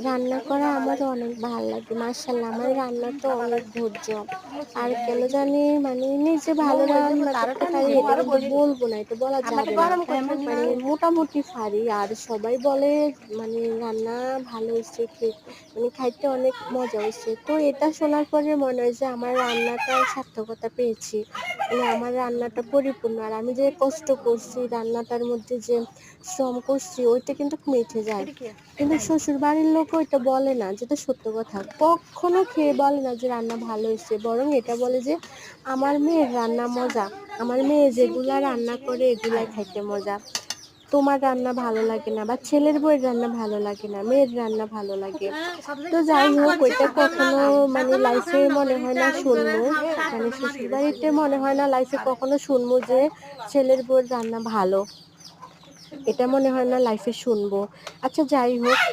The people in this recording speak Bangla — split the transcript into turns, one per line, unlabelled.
রান্না করা আমার অনেক ভাল লাগে। মাশাআল্লাহ আমার রান্নাতে অনেক ধৈর্য। আর কেন জানি মানে নিজে ভালো রান্না করতে পারি এটা কিন্তু বলব না, এটা বলা যাবে না। মানে মোটামুটি পারি। আর সবাই বলে মানে রান্না ভালো হইছে, মানে খাইতে অনেক মজা হইছে। তো এটা শোনার পরে মনে হয় যে আমার রান্নাটার সার্থকতা পেয়েছি। মানে আমার রান্নাটা পরিপূর্ণ। আর আমি যে কষ্ট করছি রান্নাটার মধ্যে যে শ্রম করছি ওইটা কিন্তু মিটে যায়। কিন্তু শ্বশুরবাড়ির লোকও এটা বলে না, যেটা সত্য কথা। কখনো খেয়ে বলে না যে রান্না ভালো হইছে। বরং এটা বলে যে আমার মেয়ের রান্না মজা। আমার মেয়ে যেগুলা রান্না করে এগুলাই খাইতে মজা। তোমার রান্না ভালো লাগে না বা ছেলের বউয়ের রান্না ভালো লাগে না, মেয়ের রান্না ভালো লাগে। তো যাই হোক ওইটা কখনো মানে লাইফে মনে হয় না শুনবো। মানে শ্বশুরবাড়িতে মনে হয় না লাইফে কখনো শুনবো যে ছেলের বউয়ের রান্না ভালো। এটা মনে হয় না লাইফে শুনবো। আচ্ছা যাই হোক